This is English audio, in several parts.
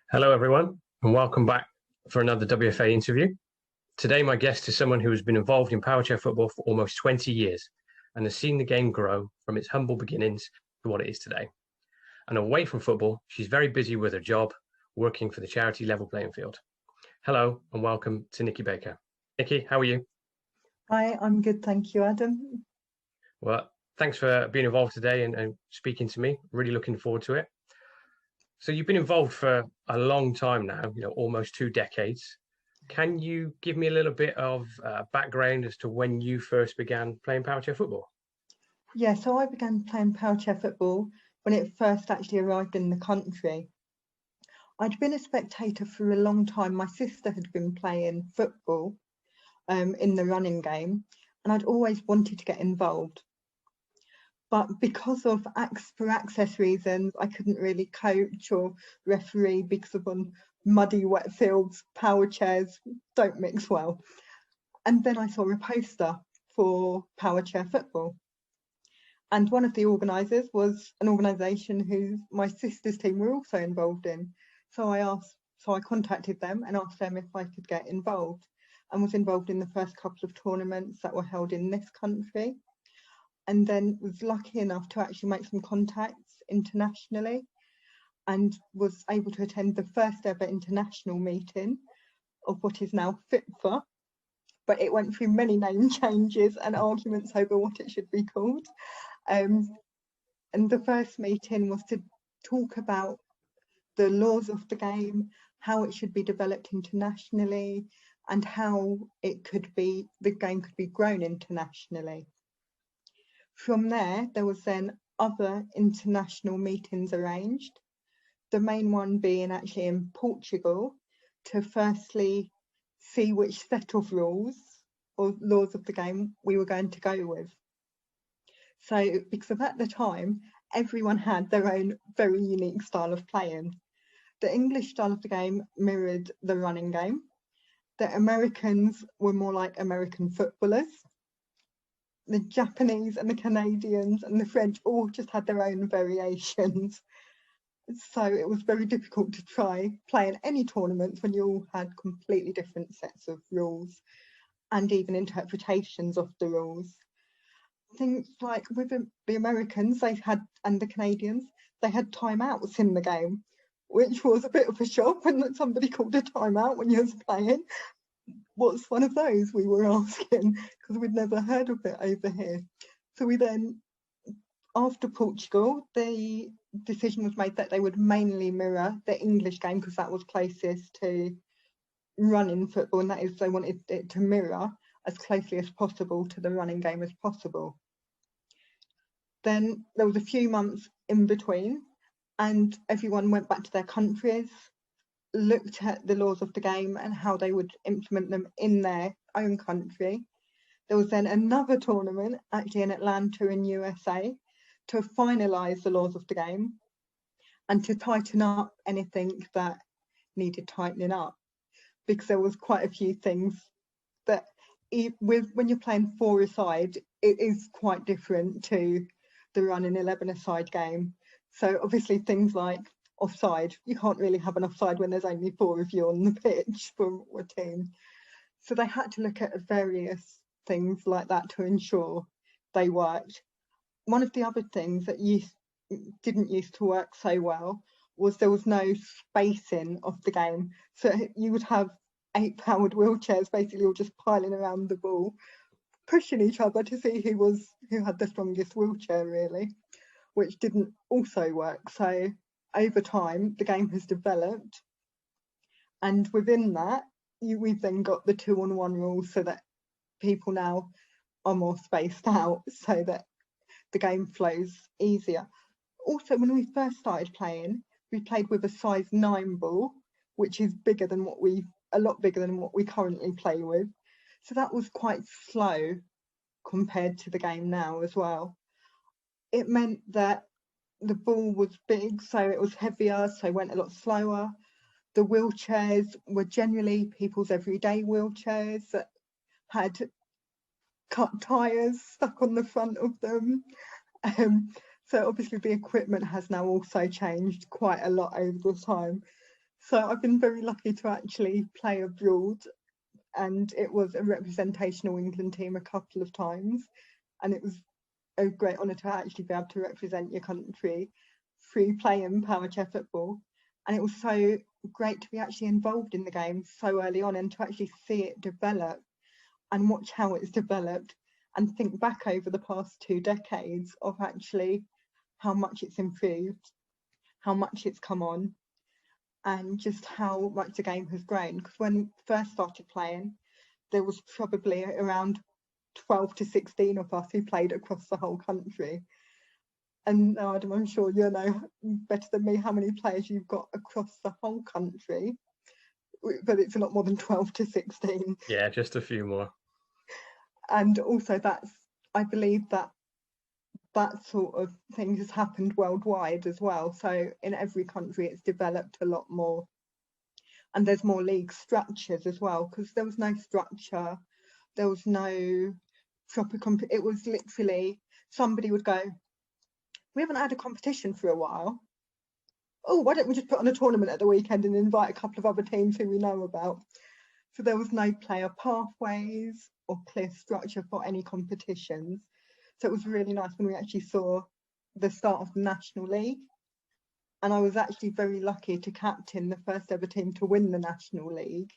Hello, everyone, and welcome back for another WFA interview. Today, my guest is someone who has been involved in powerchair football for almost 20 years and has seen the game grow from its humble beginnings to what it is today. And away from football, she's very busy with her job, working for the charity Level Playing Field. Hello, and welcome to Nicky Baker. Nicky, how are you? Hi, I'm good, thank you, Adam. Well, thanks for being involved today and speaking to me. Really looking forward to it. So you've been involved for a long time now, almost 2 decades. Can you give me a little bit of background as to when you first began playing powerchair football? Yeah, so I began playing powerchair football when it first actually arrived in the country. I'd been a spectator for a long time. My sister had been playing football in the running game, and I'd always wanted to get involved. But because of access reasons, I couldn't really coach or referee because of on muddy, wet fields, power chairs don't mix well. And then I saw a poster for powerchair football. And one of the organisers was an organisation who my sister's team were also involved in. So I contacted them and asked them if I could get involved, and was involved in the first couple of tournaments that were held in this country. And then was lucky enough to actually make some contacts internationally and was able to attend the first ever international meeting of what is now FIFA, but it went through many name changes and arguments over what it should be called. And the first meeting was to talk about the laws of the game, how it should be developed internationally, and how the game could be grown internationally. From there was then other international meetings arranged, the main one being actually in Portugal, to firstly see which set of rules or laws of the game we were going to go with. So, because at the time, everyone had their own very unique style of playing. The English style of the game mirrored the running game. The Americans were more like American footballers. The Japanese and the Canadians and the French all just had their own variations. So it was very difficult to try play in any tournaments when you all had completely different sets of rules and even interpretations of the rules. Things like with the Americans and the Canadians, they had timeouts in the game, which was a bit of a shock when somebody called a timeout when you was playing. What's one of those, we were asking, because we'd never heard of it over here. So we then, after Portugal, the decision was made that they would mainly mirror the English game because that was closest to running football, and that is they wanted it to mirror as closely as possible to the running game as possible. Then there was a few months in between and everyone went back to their countries, looked at the laws of the game and how they would implement them in their own country. There was then another tournament actually in Atlanta in USA to finalise the laws of the game and to tighten up anything that needed tightening up, because there was quite a few things that when you're playing 4-a-side, it is quite different to the running 11-a-side game. So obviously things like offside, you can't really have an offside when there's only 4 of you on the pitch for a team. So they had to look at various things like that to ensure they worked. One of the other things that didn't used to work so well was there was no spacing of the game. So you would have 8-powered wheelchairs basically all just piling around the ball, pushing each other to see who had the strongest wheelchair really, which didn't also work. So over time, the game has developed, and within that, we've then got the 2-on-1 rules so that people now are more spaced out so that the game flows easier. Also, when we first started playing, we played with a size 9 ball, which is a lot bigger than what we currently play with. So that was quite slow compared to the game now as well. It meant that the ball was big, so it was heavier, so it went a lot slower. The wheelchairs were generally people's everyday wheelchairs that had cut tyres stuck on the front of them. So obviously the equipment has now also changed quite a lot over the time. So I've been very lucky to actually play abroad, and it was a representational England team a couple of times, and it was a great honour to actually be able to represent your country through playing power chair football. And it was so great to be actually involved in the game so early on and to actually see it develop and watch how it's developed and think back over the past 2 decades of actually how much it's improved, how much it's come on, and just how much the game has grown. Because when I first started playing, there was probably around 12 to 16 of us who played across the whole country. And now, Adam, I'm sure you know better than me how many players you've got across the whole country, but it's a lot more than 12 to 16. Yeah, just a few more. And also I believe that sort of thing has happened worldwide as well. So in every country, it's developed a lot more. And there's more league structures as well, because there was no structure, there was no proper it was literally somebody would go, we haven't had a competition for a while. Oh, why don't we just put on a tournament at the weekend and invite a couple of other teams who we know about? So there was no player pathways or clear structure for any competitions. So it was really nice when we actually saw the start of the National League. And I was actually very lucky to captain the first ever team to win the National League.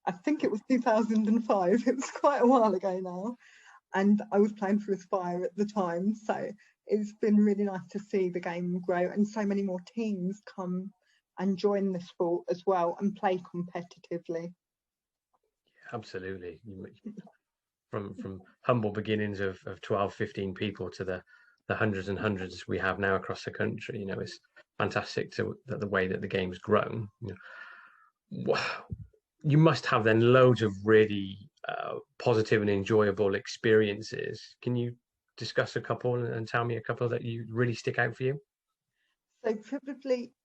I think it was 2005. It was quite a while ago now. And I was playing for Aspire at the time. So it's been really nice to see the game grow and so many more teams come and join the sport as well and play competitively. Absolutely. From humble beginnings of 12, 15 people to the hundreds and hundreds we have now across the country, you know, it's fantastic that the way that the game's grown. You must have then loads of really positive and enjoyable experiences. Can you discuss a couple and tell me a couple that you really stick out for you? So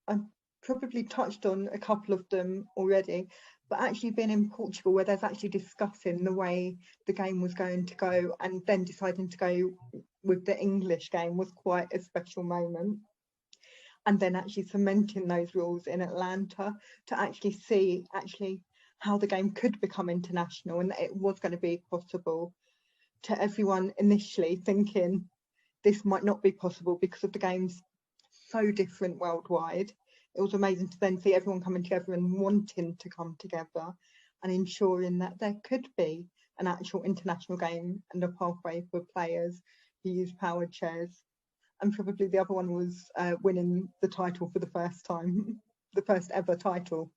I've probably touched on a couple of them already, but actually being in Portugal where there's actually discussing the way the game was going to go and then deciding to go with the English game was quite a special moment. And then actually cementing those rules in Atlanta to actually see how the game could become international and that it was going to be possible, to everyone initially thinking this might not be possible because of the game's so different worldwide. It was amazing to then see everyone coming together and wanting to come together and ensuring that there could be an actual international game and a pathway for players who use powered chairs. And probably the other one was winning the title for the first time, the first ever title.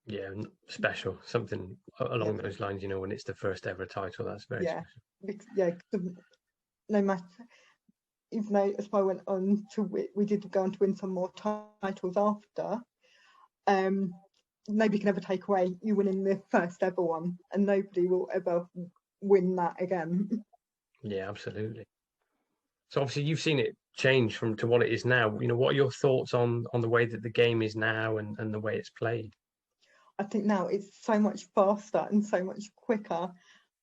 Yeah, special, something along those lines, you know, when it's the first ever title, that's very special. Yeah, no matter, even though Aspire went on to, we did go on to win some more titles after, nobody can ever take away you winning the first ever one, and nobody will ever win that again. Yeah, absolutely. So obviously you've seen it change to what it is now. You know, what are your thoughts on the way that the game is now and the way it's played? I think now it's so much faster and so much quicker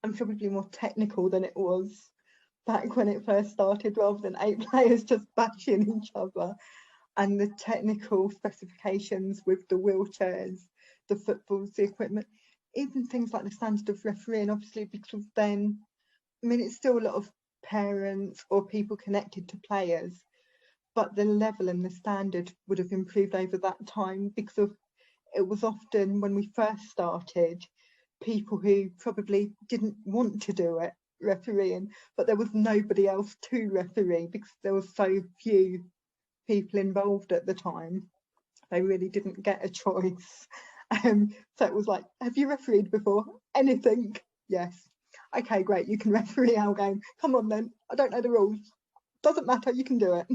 and probably more technical than it was back when it first started, rather than 8 players just bashing each other. And the technical specifications with the wheelchairs, the footballs, the equipment, even things like the standard of refereeing, obviously, because then, I mean, it's still a lot of parents or people connected to players, but the level and the standard would have improved over that time, because of it was often, when we first started, people who probably didn't want to do it refereeing, but there was nobody else to referee because there were so few people involved at the time. They really didn't get a choice. So it was like, have you refereed before? Anything? Yes. Okay, great, you can referee our game. Come on then, I don't know the rules. Doesn't matter, you can do it.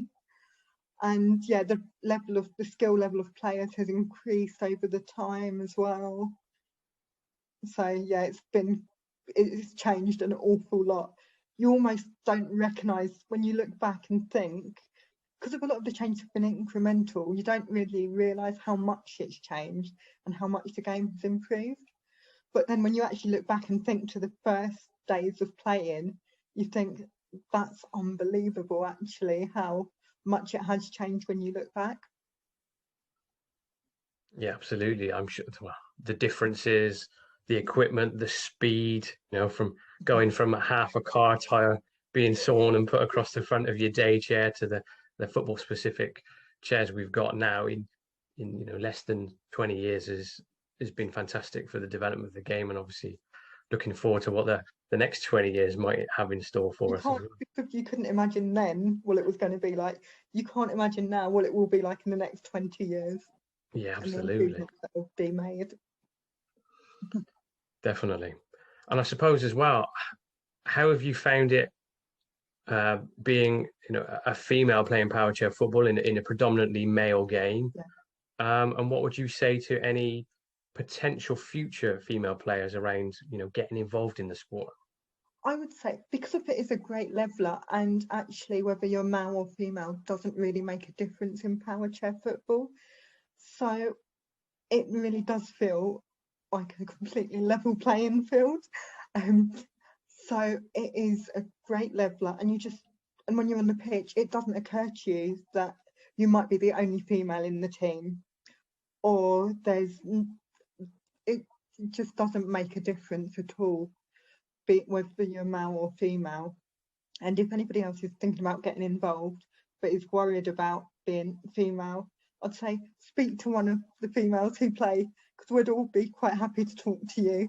And yeah, the skill level of players has increased over the time as well. So yeah, it's changed an awful lot. You almost don't recognise when you look back and think, because of a lot of the changes have been incremental, you don't really realise how much it's changed and how much the game has improved. But then when you actually look back and think to the first days of playing, you think that's unbelievable actually how much it has changed when you look back. Yeah, absolutely. I'm sure well, the differences, the equipment, the speed, from going from a half a car tire being sawn and put across the front of your day chair to the football specific chairs we've got now in less than 20 years has been fantastic for the development of the game, and obviously looking forward to what the next 20 years might have in store You for us as can't, well. because you couldn't imagine then what it was going to be like. You can't imagine now what it will be like in the next 20 years Yeah, and the absolutely. improvements that will be made. Definitely. And I suppose as well, how have you found it being a female playing power chair football in a predominantly male game? Yeah. And what would you say to any potential future female players around getting involved in the sport? I would say because of it is a great leveler, and actually whether you're male or female doesn't really make a difference in power chair football. So it really does feel like a completely level playing field. Um, so it is a great leveler, and when you're on the pitch, it doesn't occur to you that you might be the only female in the team, or it just doesn't make a difference at all, be it whether you're male or female. And if anybody else is thinking about getting involved but is worried about being female, I'd say speak to one of the females who play, because we'd all be quite happy to talk to you.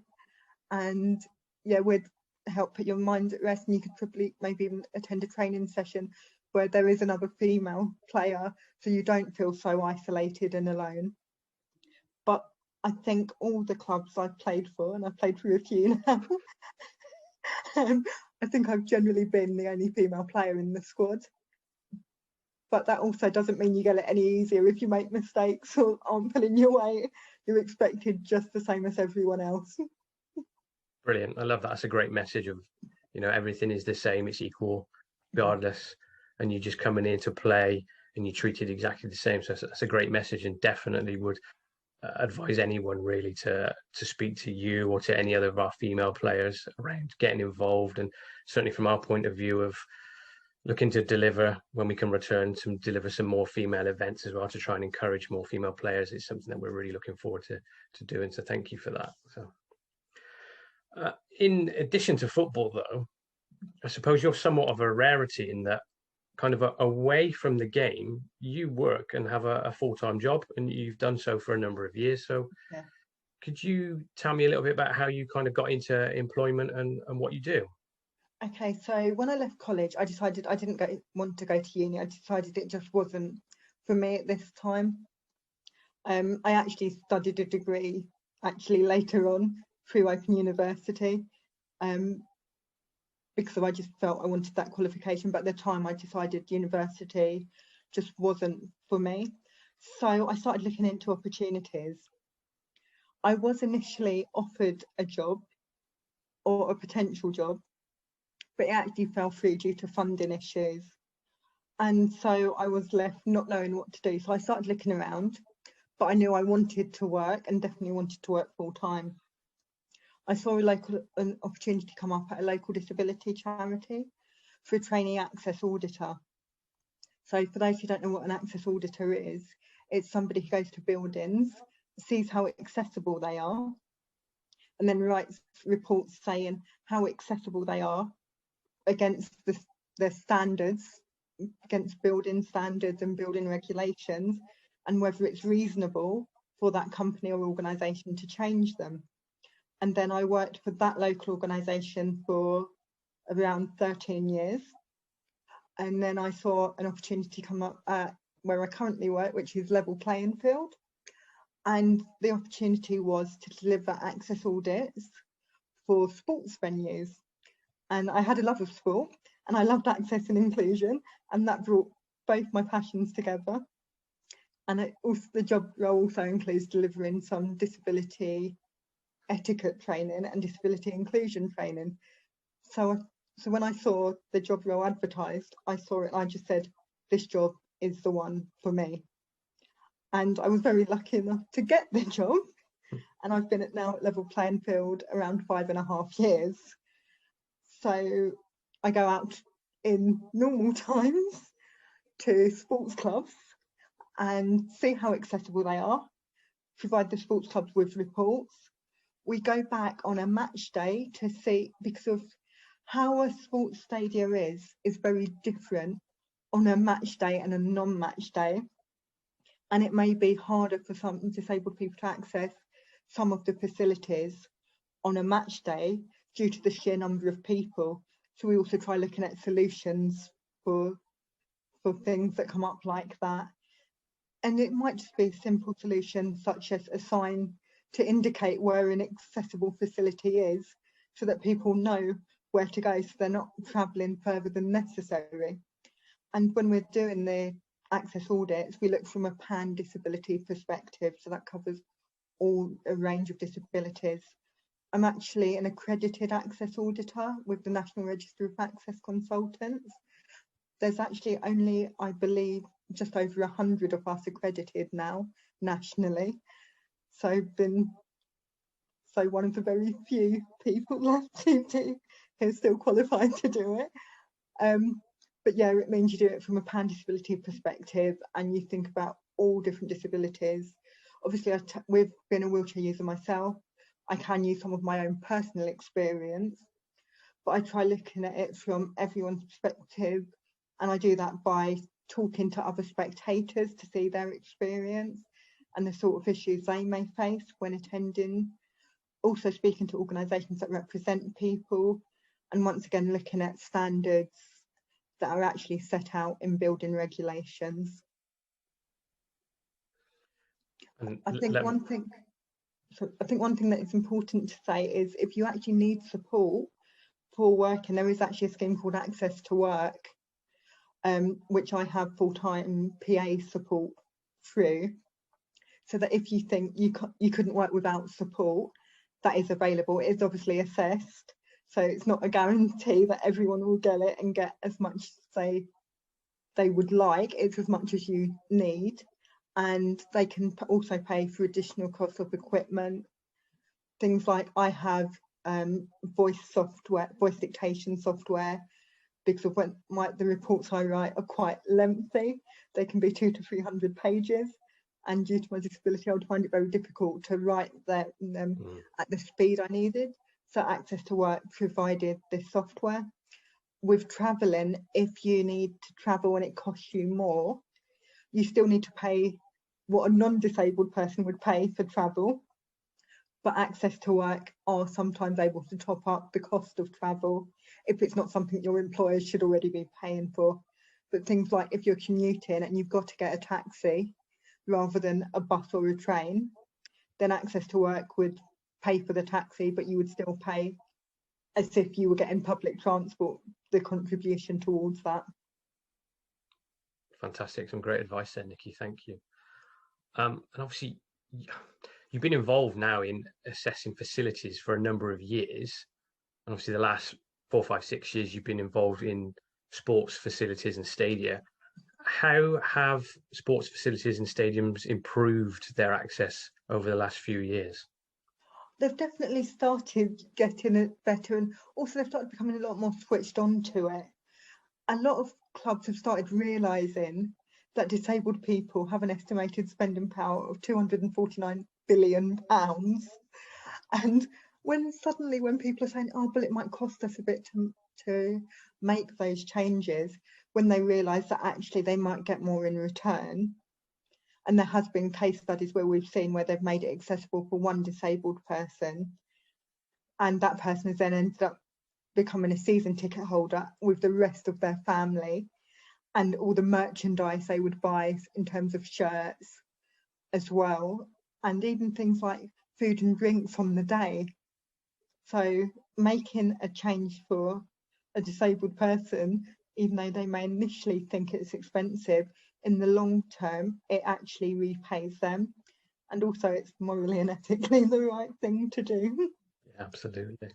And yeah, we'd help put your mind at rest, and you could probably maybe even attend a training session where there is another female player, so you don't feel so isolated and alone. But I think all the clubs I've played for, and I've played for a few now, I think I've generally been the only female player in the squad. But that also doesn't mean you get it any easier if you make mistakes or aren't pulling your weight. You're expected just the same as everyone else. Brilliant. I love that. That's a great message of, everything is the same, it's equal, regardless, and you just coming in to play and you're treated exactly the same. So that's a great message, and definitely would advise anyone really to speak to you or to any other of our female players around getting involved. And certainly from our point of view of looking to deliver, when we can return, to deliver some more female events as well to try and encourage more female players, is something that we're really looking forward to doing. So thank you for that. So in addition to football, though, I suppose you're somewhat of a rarity in that kind of away from the game, you work and have a full-time job, and you've done so for a number of years. So Yeah. could you tell me a little bit about how you kind of got into employment and what you do? Okay, so when I left college, I decided I didn't want to go to uni. I decided it just wasn't for me at this time. I actually studied a degree actually later on through Open University, because I just felt I wanted that qualification. But at the time, I decided university just wasn't for me. So I started looking into opportunities. I was initially offered a job or a potential job, but it actually fell through due to funding issues. And so I was left not knowing what to do. So I started looking around, but I knew I wanted to work and definitely wanted to work full time. I saw an opportunity come up at a local disability charity for a trainee access auditor. So for those who don't know what an access auditor is, it's somebody who goes to buildings, sees how accessible they are, and then writes reports saying how accessible they are against the standards, against building standards and building regulations, and whether it's reasonable for that company or organisation to change them. And then I worked for that local organisation for around 13 years. And then I saw an opportunity come up at where I currently work, which is Level Playing Field. And the opportunity was to deliver access audits for sports venues. And I had a love of sport, and I loved access and inclusion, and that brought both my passions together. And the job role also includes delivering some disability etiquette training and disability inclusion training. So when I saw the job role advertised, I saw it and I just said, this job is the one for me. And I was very lucky enough to get the job. And I've been now at Level Playing Field around 5.5 years. So I go out in normal times to sports clubs and see how accessible they are, provide the sports clubs with reports. We go back on a match day to see, because of how a sports stadia is very different on a match day and a non-match day. And it may be harder for some disabled people to access some of the facilities on a match day due to the sheer number of people. So we also try looking at solutions for things that come up like that. And it might just be a simple solution such as a sign to indicate where an accessible facility is so that people know where to go so they're not travelling further than necessary. And when we're doing the access audits, we look from a pan disability perspective, so that covers a range of disabilities. I'm actually an accredited access auditor with the National Register of Access Consultants. There's actually only, I believe, just over 100 of us accredited now nationally. So I've been one of the very few people left who's still qualified to do it. But yeah, it means you do it from a pan disability perspective and you think about all different disabilities. Obviously, we've been a wheelchair user myself. I can use some of my own personal experience, but I try looking at it from everyone's perspective. And I do that by talking to other spectators to see their experience and the sort of issues they may face when attending. Also speaking to organisations that represent people, and once again looking at standards that are actually set out in building regulations. And I think one thing that is important to say is if you actually need support for working, there is actually a scheme called Access to Work, which I have full-time PA support through, so that if you think you couldn't work without support, that is available. It is obviously assessed, so it's not a guarantee that everyone will get it and get as much as they would like. It's as much as you need, and they can also pay for additional costs of equipment. Things like I have voice dictation software, because of when the reports I write are quite lengthy. They can be 200 to 300 pages. And due to my disability, I would find it very difficult to write them at the speed I needed. So Access to Work provided this software. With travelling, if you need to travel and it costs you more, you still need to pay what a non-disabled person would pay for travel. But Access to Work are sometimes able to top up the cost of travel if it's not something your employer should already be paying for. But things like if you're commuting and you've got to get a taxi rather than a bus or a train, then Access to Work would pay for the taxi, but you would still pay as if you were getting public transport, the contribution towards that. Fantastic, some great advice there, Nicky, thank you. And obviously, you've been involved now in assessing facilities for a number of years. And obviously the last 4, 5, 6 years, you've been involved in sports facilities and stadia. How have sports facilities and stadiums improved their access over the last few years? They've definitely started getting it better, and also they've started becoming a lot more switched on to it. A lot of clubs have started realising that disabled people have an estimated spending power of £249 billion. And when people are saying, oh, but it might cost us a bit to make those changes, when they realise that actually they might get more in return. And there has been case studies where we've seen where they've made it accessible for one disabled person, and that person has then ended up becoming a season ticket holder with the rest of their family, and all the merchandise they would buy in terms of shirts as well, and even things like food and drinks on the day. So making a change for a disabled person, even though they may initially think it's expensive, in the long term, it actually repays them. And also it's morally and ethically the right thing to do. Yeah, absolutely.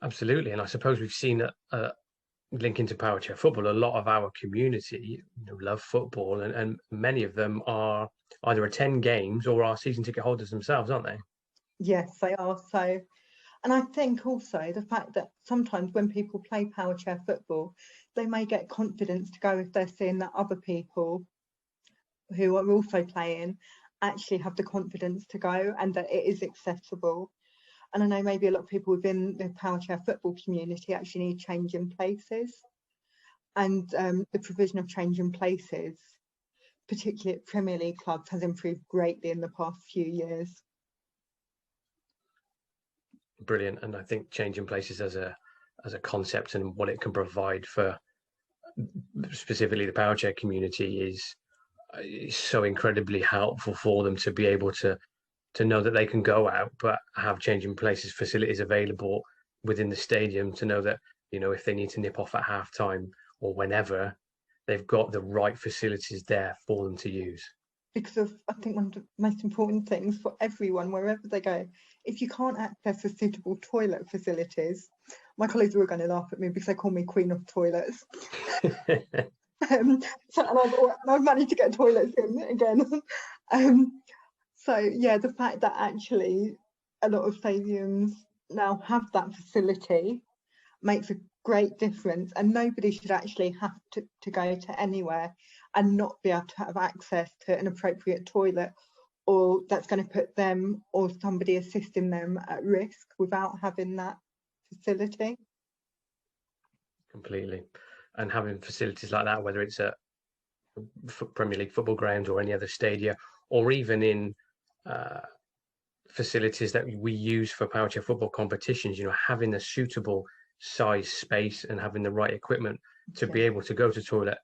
Absolutely. And I suppose we've seen linking to power chair football, a lot of our community love football, and many of them are either attend games or are season ticket holders themselves, aren't they? Yes, they are. So, and I think also the fact that sometimes when people play power chair football, they may get confidence to go if they're seeing that other people who are also playing actually have the confidence to go and that it is accessible. And I know maybe a lot of people within the power chair football community actually need change in places, and the provision of change in places, particularly at Premier League clubs, has improved greatly in the past few years. Brilliant. And I think changing places as a concept and what it can provide for specifically the power chair community is so incredibly helpful for them to be able to know that they can go out but have changing places facilities available within the stadium, to know that, you know, if they need to nip off at half time or whenever, they've got the right facilities there for them to use. Because of, I think, one of the most important things for everyone, wherever they go, if you can't access a suitable toilet facilities, my colleagues were going to laugh at me because they call me Queen of Toilets. And I've managed to get toilets in again. So yeah, the fact that actually a lot of stadiums now have that facility makes a great difference, and nobody should actually have to go to anywhere and not be able to have access to an appropriate toilet, or that's going to put them or somebody assisting them at risk without having that facility. Completely. And having facilities like that, whether it's at Premier League football grounds or any other stadia, or even in facilities that we use for power chair football competitions, you know, having a suitable size space and having the right equipment to be able to go to toilet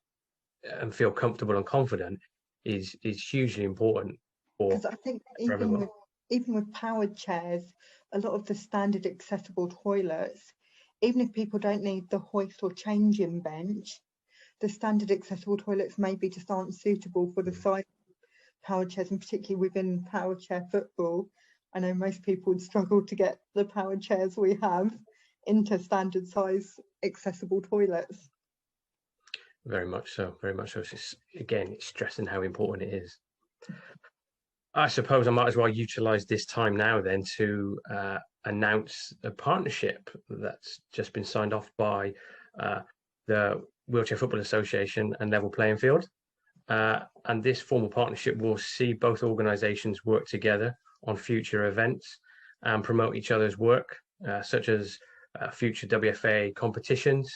and feel comfortable and confident is hugely important. Because I think even with powered chairs, a lot of the standard accessible toilets, even if people don't need the hoist or changing bench, the standard accessible toilets maybe just aren't suitable for the size of powered chairs, and particularly within power chair football. I know most people would struggle to get the powered chairs we have into standard size accessible toilets. Very much so, very much so. It's stressing how important it is. I suppose I might as well utilize this time now then to announce a partnership that's just been signed off by the Wheelchair Football Association and Level Playing Field. And this formal partnership will see both organisations work together on future events and promote each other's work, such as future WFA competitions,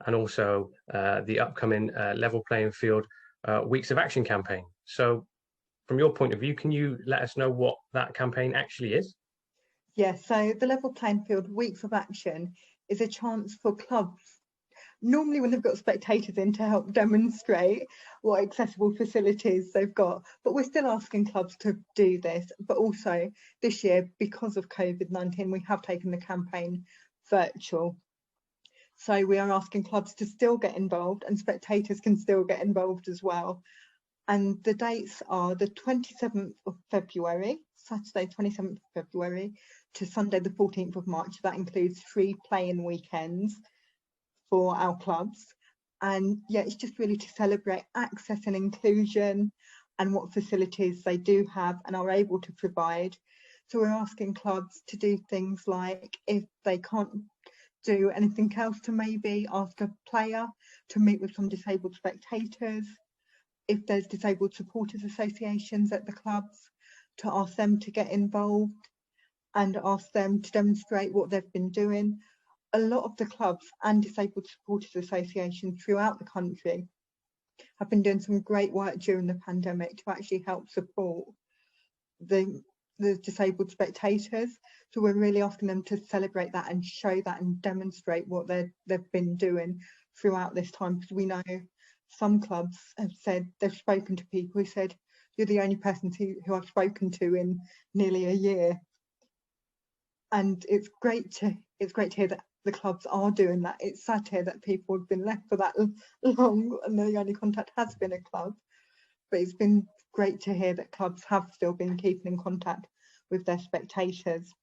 and also the upcoming Level Playing Field Weeks of Action campaign. So from your point of view, can you let us know what that campaign actually is? Yes, so the Level Playing Field Weeks of Action is a chance for clubs, normally when they've got spectators in, to help demonstrate what accessible facilities they've got. But we're still asking clubs to do this. But also this year, because of COVID-19, we have taken the campaign virtual. So we are asking clubs to still get involved, and spectators can still get involved as well. And the dates are the 27th of February, Saturday 27th of February, to Sunday the 14th of March. That includes 3 play-in weekends for our clubs. And yeah, it's just really to celebrate access and inclusion and what facilities they do have and are able to provide. So we're asking clubs to do things like, if they can't do anything else, to maybe ask a player to meet with some disabled spectators. If there's disabled supporters associations at the clubs, to ask them to get involved and ask them to demonstrate what they've been doing. A lot of the clubs and disabled supporters associations throughout the country have been doing some great work during the pandemic to actually help support the disabled spectators. So we're really asking them to celebrate that and show that and demonstrate what they've been doing throughout this time, because we know some clubs have said they've spoken to people who said, you're the only person who I've spoken to in nearly a year. And it's great to hear that the clubs are doing that. It's sad to hear that people have been left for that long and the only contact has been a club. But it's been great to hear that clubs have still been keeping in contact with their spectators.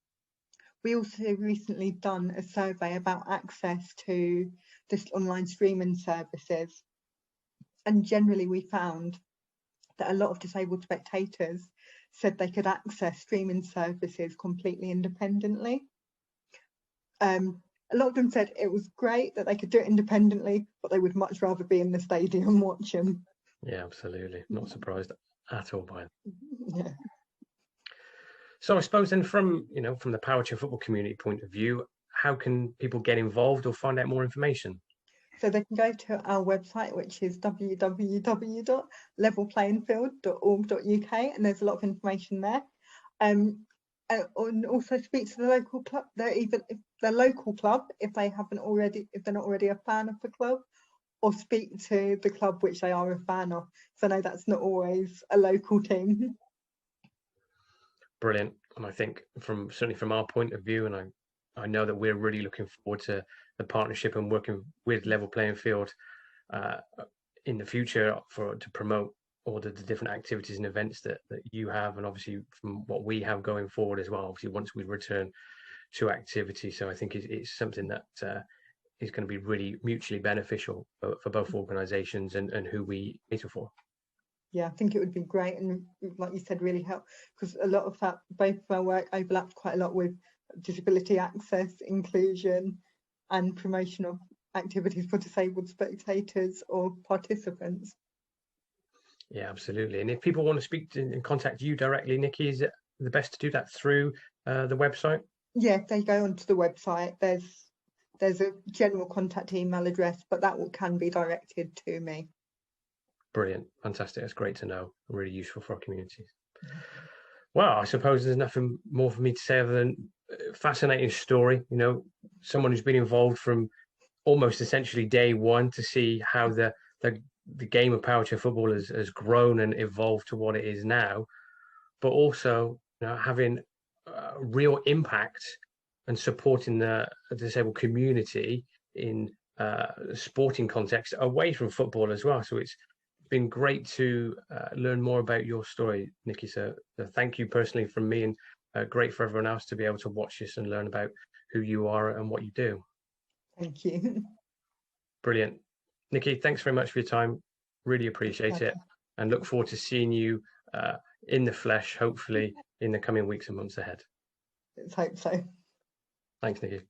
We also recently done a survey about access to this online streaming services. And generally we found that a lot of disabled spectators said they could access streaming services completely independently. A lot of them said it was great that they could do it independently, but they would much rather be in the stadium watching. Yeah, absolutely. Not surprised at all by them. Yeah. So I suppose then from the power chair football community point of view, how can people get involved or find out more information? So they can go to our website, which is www.levelplayingfield.org.uk, and there's a lot of information there. And also speak to the local club. If they haven't already, if they're not already a fan of the club, or speak to the club which they are a fan of. So I know that's not always a local team. Brilliant. And I think certainly from our point of view, and I know that we're really looking forward to the partnership and working with Level Playing Field in the future to promote all the different activities and events that you have, and obviously from what we have going forward as well, obviously once we return to activity. So I think it's something that is going to be really mutually beneficial for both organisations and who we cater for. Yeah, I think it would be great, and like you said, really help, because a lot of that, both of our work overlaps quite a lot with disability access, inclusion, and promotion of activities for disabled spectators or participants. Yeah, absolutely. And if people want to speak and contact you directly, Nicky, is it the best to do that through the website? Yeah, they go onto the website. There's a general contact email address, but that can be directed to me. Brilliant. Fantastic. That's great to know. Really useful for our communities. Well, I suppose there's nothing more for me to say other than fascinating story. Someone who's been involved from almost essentially day one to see how the game of power chair football has grown and evolved to what it is now, but also having real impact and supporting the disabled community in sporting context away from football as well. So it's been great to learn more about your story, Nicky. So thank you personally from me, and great for everyone else to be able to watch this and learn about who you are and what you do. Thank you. Brilliant. Nicky, thanks very much for your time. Really appreciate it, and look forward to seeing you in the flesh, hopefully in the coming weeks and months ahead. Let's hope so. Thanks, Nicky.